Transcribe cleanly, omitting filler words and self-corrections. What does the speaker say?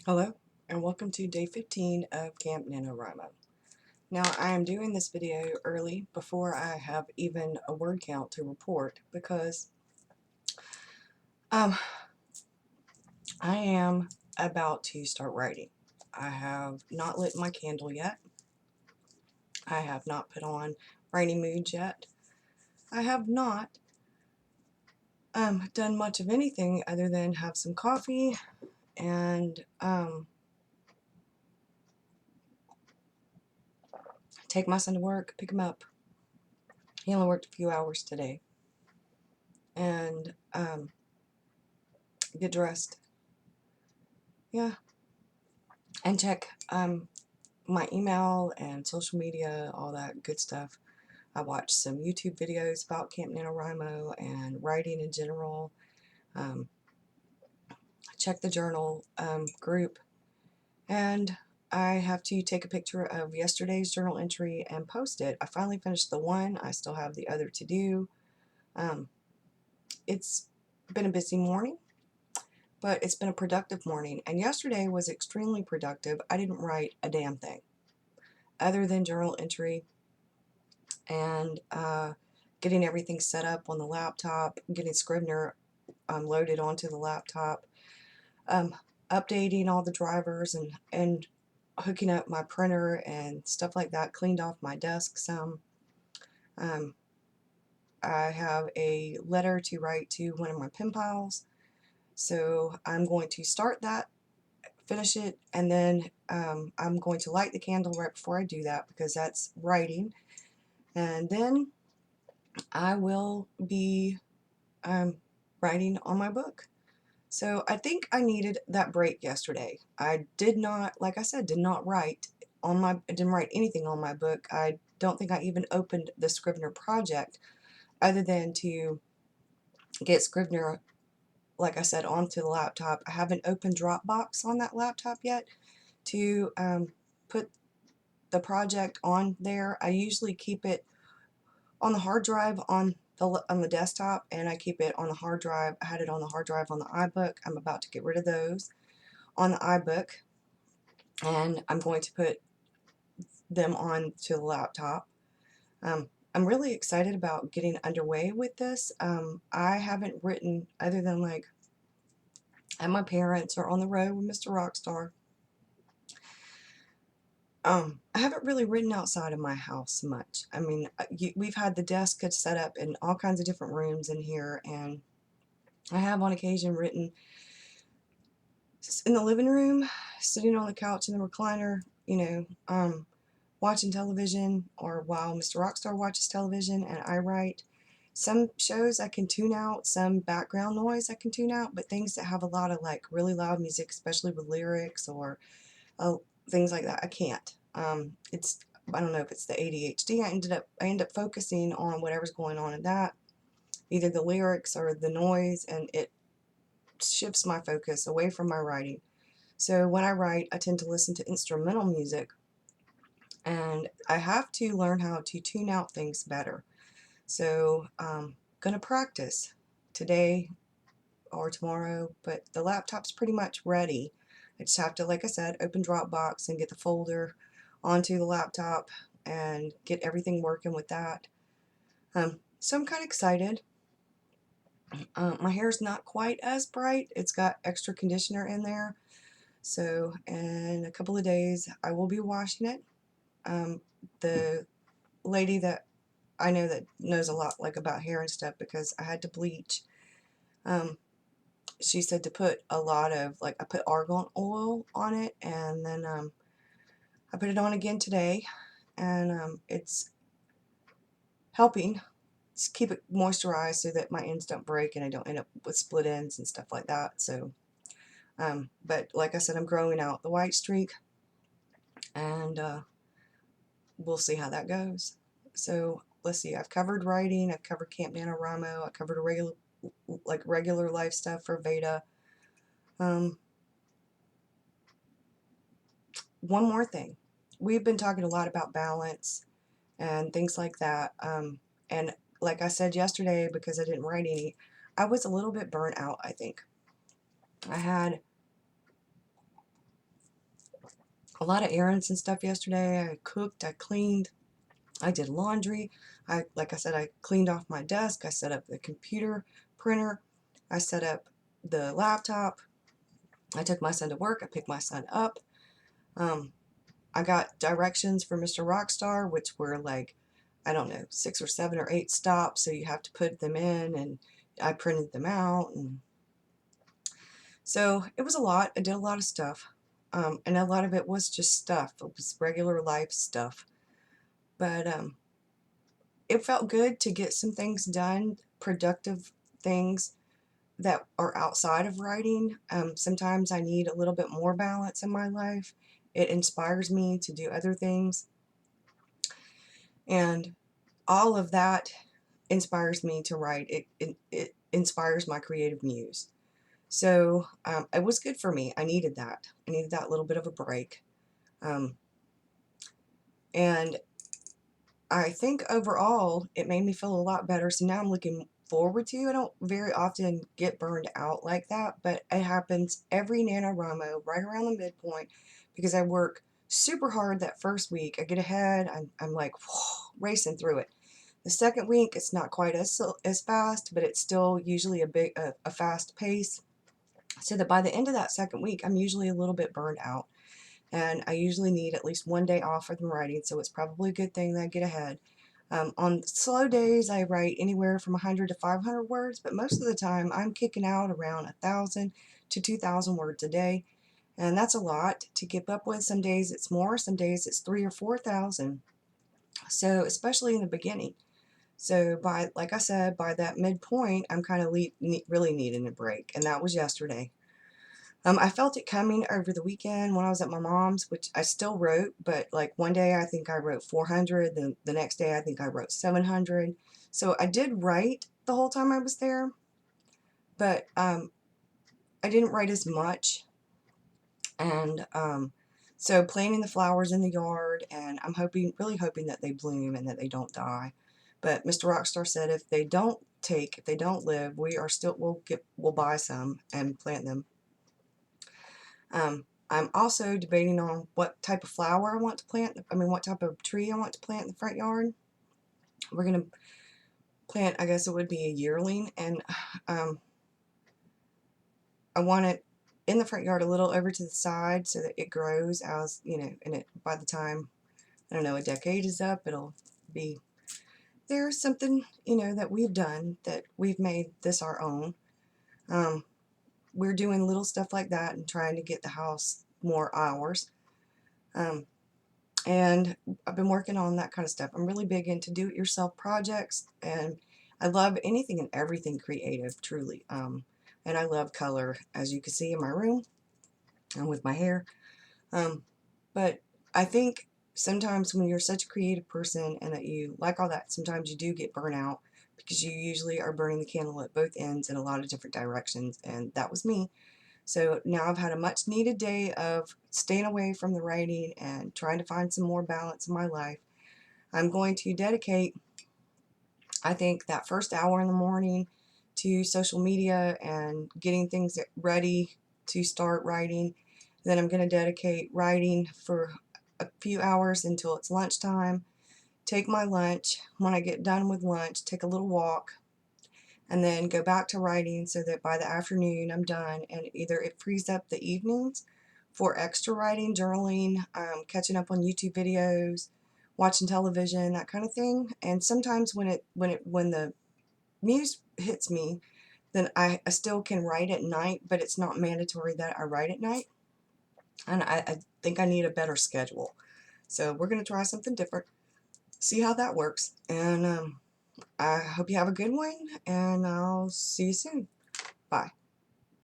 Hello and welcome to day 15 of Camp NaNoWriMo. Now I am doing this video early before I have even a word count to report because I am about to start writing. I have not lit my candle yet. I have not put on writing mood yet. I have not done much of anything other than have some coffee and take my son to work, pick him up. He only worked a few hours today. And get dressed. Yeah. And check my email and social media, all that good stuff. I watched some YouTube videos about Camp NaNoWriMo and writing in general. Check the journal group, and I have to take a picture of yesterday's journal entry and post it. I finally finished the one. I still have the other to do. It's been a busy morning, but it's been a productive morning, and yesterday was extremely productive. I didn't write a damn thing other than journal entry and getting everything set up on the laptop, getting Scrivener loaded onto the laptop, updating all the drivers and hooking up my printer and stuff like that, cleaned off my desk some. I have a letter to write to one of my pen pals, so I'm going to start that, finish it, and then I'm going to light the candle right before I do that because that's writing, and then I will be writing on my book. So I think I needed that break yesterday. I did not, like I said, did not write on my, I didn't write anything on my book. I don't think I even opened the Scrivener project other than to get Scrivener, like I said, onto the laptop. I haven't opened Dropbox on that laptop yet to put the project on there. I usually keep it on the hard drive on the desktop, and I keep it on the hard drive. I had it on the hard drive on the iBook. I'm about to get rid of those on the iBook, and I'm going to put them on to the laptop. I'm really excited about getting underway with this. I haven't written other than like at my parents or on the road with Mr. Rockstar. I haven't really written outside of my house much. I mean, we've had the desk set up in all kinds of different rooms in here, and I have on occasion written in the living room, sitting on the couch in the recliner, watching television, or while Mr. Rockstar watches television and I write. Some shows I can tune out, some background noise I can tune out, but things that have a lot of like really loud music, especially with lyrics or things like that, I can't. It's, I don't know if it's the ADHD. I end up focusing on whatever's going on in that, either the lyrics or the noise, and it shifts my focus away from my writing. So when I write, I tend to listen to instrumental music, and I have to learn how to tune out things better. So I'm going to practice today or tomorrow, but the laptop's pretty much ready. I just have to, like I said, open Dropbox and get the folder onto the laptop and get everything working with that. So I'm kind of excited. My hair's not quite as bright. It's got extra conditioner in there. So in a couple of days, I will be washing it. The lady that I know that knows a lot like about hair and stuff, because I had to bleach. She said to put a lot of, like, I put argan oil on it, and then I put it on again today, and it's helping keep it moisturized so that my ends don't break and I don't end up with split ends and stuff like that. So, but like I said, I'm growing out the white streak, and we'll see how that goes. So let's see, I've covered writing, I've covered Camp NaNoWriMo, I covered a regular life stuff for VEDA. One more thing. We've been talking a lot about balance and things like that. And like I said yesterday, because I didn't write any, I was a little bit burnt out, I think. I had a lot of errands and stuff yesterday. I cooked, I cleaned, I did laundry. Like I said, I cleaned off my desk. I set up the computer printer. I set up the laptop. I took my son to work. I picked my son up. Um, I got directions for Mr. Rockstar, which were like, I don't know, 6 or 7 or 8 stops. So you have to put them in, and I printed them out. And so it was a lot. I did a lot of stuff. And a lot of it was just stuff. It was regular life stuff. But it felt good to get some things done, productive things that are outside of writing. Sometimes I need a little bit more balance in my life. It inspires me to do other things. And all of that inspires me to write. It inspires my creative muse. So it was good for me. I needed that. I needed that little bit of a break. And I think overall it made me feel a lot better. So now I'm looking forward to. I don't very often get burned out like that, but it happens every NaNoWriMo right around the midpoint because I work super hard that first week. I get ahead. I'm like whoa, racing through it. The second week it's not quite as fast, but it's still usually a fast pace. So that by the end of that second week, I'm usually a little bit burned out. And I usually need at least one day off from writing, so it's probably a good thing that I get ahead. On slow days, I write anywhere from 100 to 500 words, but most of the time I'm kicking out around 1,000 to 2,000 words a day, and that's a lot to keep up with. Some days it's more, some days it's 3,000 or 4,000. So especially in the beginning. So like I said, by that midpoint, I'm kind of really needing a break, and that was yesterday. I felt it coming over the weekend when I was at my mom's, which I still wrote, but like one day I think I wrote 400, then the next day I think I wrote 700. So I did write the whole time I was there, but I didn't write as much. And so planting the flowers in the yard, and I'm really hoping that they bloom and that they don't die. But Mr. Rockstar said if they don't live, we'll buy some and plant them. I'm also debating on what type of flower I want to plant, what type of tree I want to plant in the front yard. We're going to plant, I guess it would be a yearling, and I want it in the front yard a little over to the side so that it grows as, and by the time, I don't know, a decade is up, it'll be, there's something, that we've done, that we've made this our own. We're doing little stuff like that and trying to get the house more ours. And I've been working on that kind of stuff. I'm really big into do-it-yourself projects, and I love anything and everything creative, truly. And I love color, as you can see in my room and with my hair. But I think sometimes when you're such a creative person and that you like all that, sometimes you do get burnt out because you usually are burning the candle at both ends in a lot of different directions, and that was me. So now I've had a much needed day of staying away from the writing and trying to find some more balance in my life. I'm going to dedicate, I think, that first hour in the morning to social media and getting things ready to start writing. Then I'm going to dedicate writing for a few hours until it's lunchtime. Take my lunch. When I get done with lunch, take a little walk, and then go back to writing so that by the afternoon I'm done, and either it frees up the evenings for extra writing, journaling, catching up on YouTube videos, watching television, that kind of thing. And sometimes when the muse hits me, then I still can write at night, but it's not mandatory that I write at night. And I think I need a better schedule. So we're going to try something different, see how that works. And I hope you have a good one, and I'll see you soon. Bye.